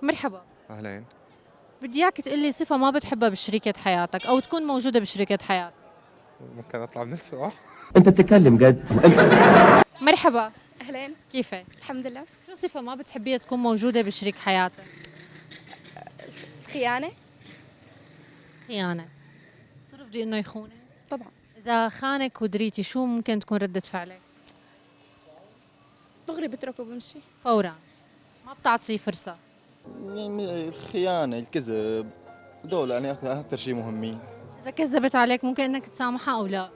مرحبا. أهلين. بدي اياك تقول لي صفة ما بتحبها بشريكة حياتك أو تكون موجودة بشريكة حياتك. ممكن أطلع من السؤال؟ انت بتتكلم جد؟ مرحبا. أهلين. كيفك؟ الحمد لله. شو صفة ما بتحبيها تكون موجودة بشريك حياتك؟ الخيانة. خيانة. بترفضي إنه يخونك؟ طبعا. إذا خانك ودريتي شو ممكن تكون ردة فعلك؟ دغري بتركه وبمشي. فورا. ما بتعطيه فرصة. يعني الخيانة، الكذب، دول يعني أكثر شيء مهمين. إذا كذبت عليك ممكن إنك تسامحها أو لا؟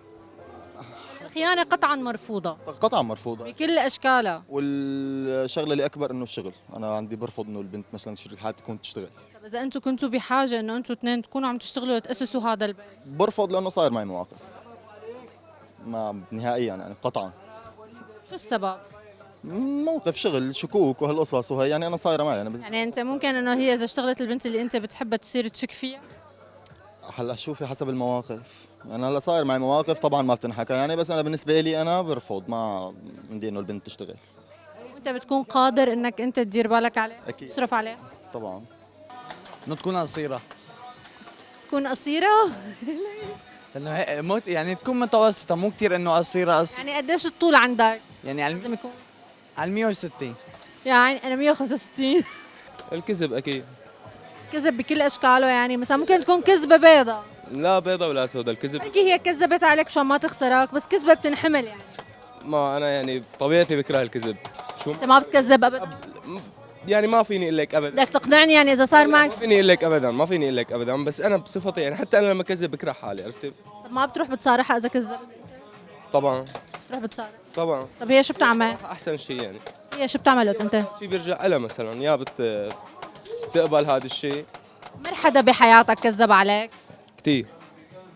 الخيانة قطعا مرفوضة قطعا مرفوضة. بكل أشكالها. والشغلة اللي أكبر إنه الشغل، أنا عندي برفض إنه البنت مثلا شريك حياتها تكون تشتغل. طب إذا أنتم كنتوا بحاجة إنه أنتم اثنين تكونوا عم تشتغلوا لتأسسوا هذا البيت؟ برفض لأنه صاير معي مواقف ما نهائيا يعني قطعا. شو السبب؟ موقف شغل شكوك وهالقصص وهي يعني أنا صايرة معي يعني أنت ممكن إنه هي إذا اشتغلت البنت اللي أنت بتحبها تصير تشك فيها؟ هلا شوفي حسب المواقف، يعني هلا صاير معي مواقف طبعا ما بتنحكى يعني، بس أنا بالنسبة لي أنا برفض، ما بدي إنه البنت تشتغل. وأنت بتكون قادر إنك أنت تدير بالك عليه؟ أكيد. تصرف عليه؟ طبعا. انه تكون قصيرة، تكون قصيرة؟ لانه يعني تكون متوسطة، مو كثير انه قصيرة يعني قديش الطول عندك؟ يعني على لازم يكون على 160. يعني أنا 165. الكذب اكيد. كذب بكل أشكاله، يعني مثلا ممكن تكون كذبة بيضة. لا بيضة ولا سوداء، الكذب. بركي هي كذبت عليك مشان ما تخسرك، بس كذبة بتنحمل يعني. ما انا يعني طبيعتي بكره الكذب. شو أنت ما بتكذب أبدا؟ يعني ما فيني اقول لك ابدا. بدك تقنعني يعني إذا صار معك ما فيني اقول لك ابدا، ما فيني اقول لك ابدا، بس انا بصفتي يعني حتى انا لما كذب بكره حالي، عرفتي؟ طب ما بتروح بتصارحها إذا كذبت؟ طبعا. بتروح بتصارح. طبعا. طب هي شو بتعمل؟ احسن شيء يعني. هي شو بتعمل أنت؟ شيء بيرجع لها مثلا، يا بتقبل هذا الشيء. مر حدا بحياتك كذب عليك؟ كثير.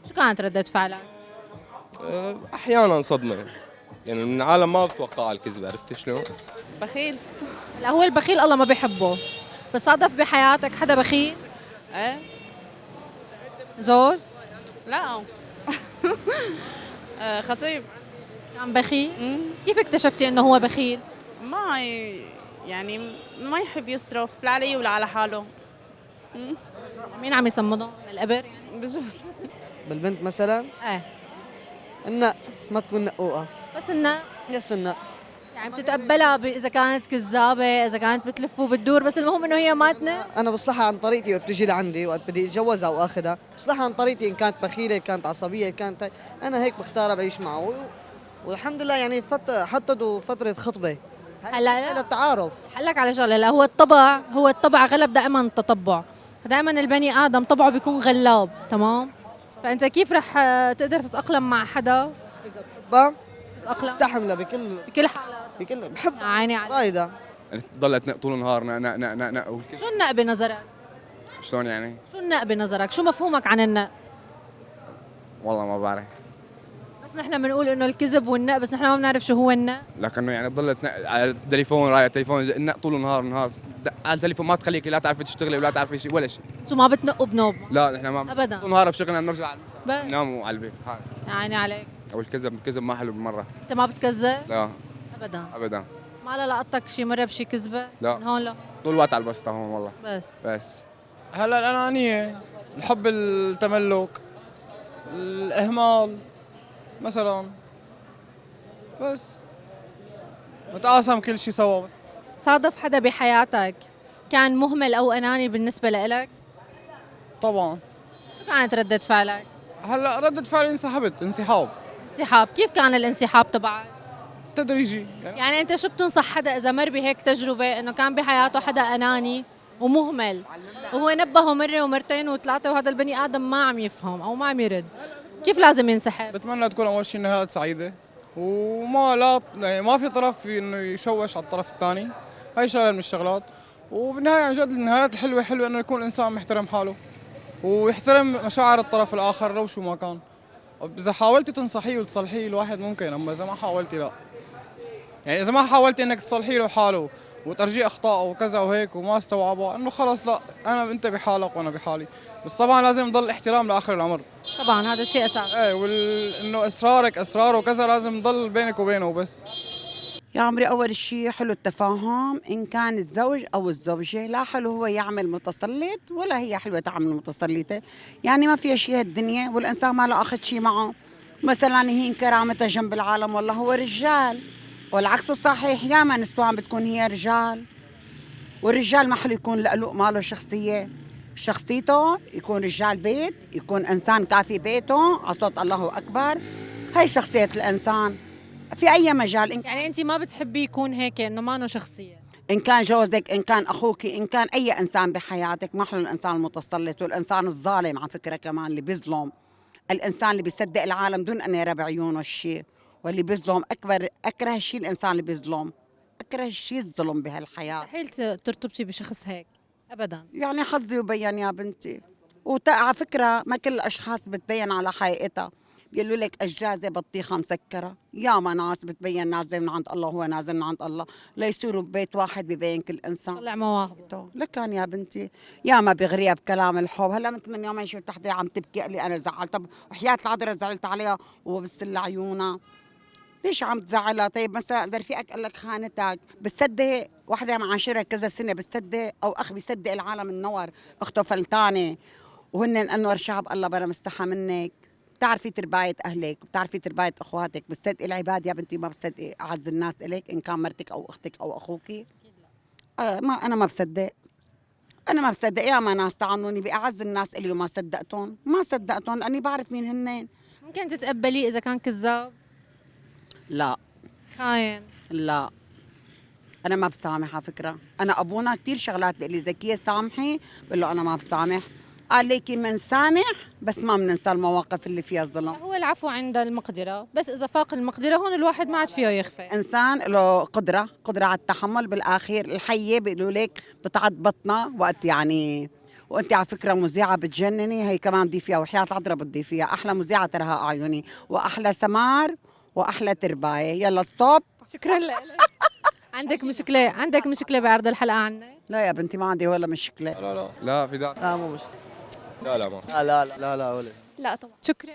شو كانت ردة فعلك؟ احيانا صدمه، يعني من العالم ما بتوقع الكذب، عرفت شلون؟ بخيل. لا هو البخيل الله ما بيحبه، بس صادف بحياتك حدا بخيل؟ ايه. زوج؟ لا. خطيب. كان بخيل؟ كيف اكتشفتي انه هو بخيل؟ ما يعني ما يحب يصرف لا علي ولا على حاله. مين عم يصمدهم؟ للقبر يعني؟ بجوز. بالبنت مثلا ايه. النق ما تكون نقوقه، بس انه يس النق. يعني بتتقبلها اذا كانت كذابه، اذا كانت بتلف وبتدور، بس المهم انه هي ما تنق. انا بصلحها عن طريقتي وقت بتجي لعندي، وقت بدي اتجوزها او اخذها بصلحها عن طريقتي، ان كانت بخيله، ان كانت عصبيه، ان كانت انا هيك بختارها بعيش معه، والحمد لله يعني حطوا فتره خطبه هلا للتعارف. حلك على شغله، لا هو الطبع غلب دائما التطبع، دائما البني ادم طبعه بيكون غلاب، تمام؟ فانت كيف رح تقدر تتاقلم مع حدا؟ اذا بحبها تتاقلم استحملها بكل حالات. بحبها عيني عليك. رايده. يعني ضلت طول النهار نق والكذب. شو النق بنظرك؟ شلون يعني؟ شو النق بنظرك؟ شو مفهومك عن النق؟ والله ما بعرف، بس نحن بنقول انه الكذب والنق، بس نحن ما بنعرف شو هو النق. لكنه يعني ضلت على التليفون، رايح التليفون نق طول النهار على التليفون، ما تخليك لا تعرفي تشتغلي ولا تعرفي شيء ولا شيء. انتوا ما بتنقوا بنوب؟ لا نحن ما ابدا. طول النهار بشغلنا بنرجع على بس ننام على البيت. عيني عليك. او الكذب ما حلو بالمره. انت ما بتكذب؟ لا ابدا. ابدا. ما لا لقطك شي مره بشي كذبه؟ لا. من هون لا. طول الوقت على البسطه هون والله. بس هلا الأنانية، الحب التملك، الإهمال مثلا، بس متقاسم كل شيء سوا. صادف حدا بحياتك كان مهمل او اناني بالنسبه لإلك؟ طبعا. شو كانت ردة فعلك؟ هلا ردة فعلي انسحاب. انسحاب، كيف كان الانسحاب تبعك؟ تدريجي يعني انت شو بتنصح حدا اذا مر بهيك تجربه انه كان بحياته حدا اناني ومهمل، وهو نبهه مره ومرتين وثلاثه، وهذا البني ادم ما عم يفهم او ما عم يرد، كيف لازم ينسحب؟ بتمنى تكون اول شيء نهايات سعيده، وما لا يعني ما في طرف في انه يشوش على الطرف الثاني، هاي شغله من الشغلات. وبالنهايه عن جد النهايات الحلوه حلوه انه يكون الانسان محترم حاله ويحترم مشاعر الطرف الاخر لو شو ما كان. اذا حاولتي تنصحيه وتصلحيه الواحد ممكن، اما اذا ما حاولتي لا. يعني اذا ما حاولتي انك تصلحي له حاله وترجيه اخطائه وكذا وهيك وما استوعبها، انه خلص لا انت بحالك وانا بحالي. بس طبعا لازم يضل احترام لاخر العمر. طبعا هذا الشيء اساسي. ايه انه اسرارك اسراره وكذا لازم يضل بينك وبينه وبس. يا عمري أول شيء حلو التفاهم، إن كان الزوج أو الزوجة، لا حلو هو يعمل متسلط ولا هي حلوة تعمل متسلطة. يعني ما فيها شيء هالدنيا، والإنسان ما له أخذ شيء معه. مثلا هي كرامتها جنب العالم والله هو رجال، والعكس صحيح، ياما نسوان بتكون هي رجال، والرجال ما حلو يكون لقلق ماله شخصية. شخصيته يكون رجال بيت، يكون إنسان كافي بيته على صوت الله أكبر. هاي شخصية الإنسان في أي مجال. يعني انت ما بتحبي يكون هيك انه ما له شخصيه؟ إن كان جوزك، إن كان أخوك، إن كان أي إنسان بحياتك، ما حلو الإنسان المتسلط والإنسان الظالم على فكرة كمان اللي بيظلم. الإنسان اللي بيصدق العالم دون أن يرى بعيونه الشيء، واللي بيظلم أكره الشيء الإنسان اللي بيظلم، أكره الشيء الظلم بهالحياة. مستحيل ترتبطي بشخص هيك أبدا. يعني حظي وبين يا بنتي. وعلى فكرة ما كل الأشخاص بتبين على حقيقتها، بيقولوا لك الجازة بطيخة مسكرة، ياما ناس بتبين نازل من عند الله، هو نازل من عند الله، ليصيروا ببيت واحد ببين كل إنسان طلع مواهبه. لكن يا بنتي ياما بغريها بكلام الحب. هلا من يومين شفت وحده عم تبكي، قال لي انا زعلت. طب وحياة العذراء زعلت عليها وبسل عيونها، ليش عم تزعلها؟ طيب مثلا اذا رفيقك قال لك خانتك، بتصدق وحده معاشرها كذا سنه بتصدق؟ او اخ بيصدق العالم النور اخته فلتانه وهن انور شعب الله بلا مستحى منك. بتعرفي ترباية أهلك، بتعرفي ترباية أخواتك، بتصدقي العباد يا بنتي؟ ما بتصدقي أعز الناس إليك إن كان مرتك أو أختك أو أخوكي؟ أنا ما بصدق. أنا ما بصدق. يا ما ناس طعنوني بأعز الناس إلي وما صدقتهم، ما صدقتهم لأني بعرف مين هنين. ممكن تتقبليه إذا كان كذاب؟ لا. خاين؟ لا، أنا ما بسامح على فكرة. أنا أبونا كتير شغلات بيقول لي زكية سامحي، بقول له أنا ما بسامح. قال ليكي منسامح بس ما بننسى المواقف اللي فيها الظلم. هو العفو عند المقدرة، بس إذا فاق المقدرة هون الواحد ما عاد فيه يخفى. إنسان له قدرة على التحمل. بالآخير الحية بيقولوا لك بتعض بطنها وقت يعني. وانت على فكره مذيعه بتجنني، هي كمان ضيفيها وحياه العذراء بتضيفيها. احلى مذيعه ترها اعيني، واحلى سمار، واحلى تربايه. يلا ستوب. شكرا لك. عندك مشكله بعرض الحلقه عني؟ لا يا بنتي ما عندي ولا مشكله. لا في داعي. لا مو مشكلة. لا لا ما لا لا لا لا ولا لا طبعا. شكرا.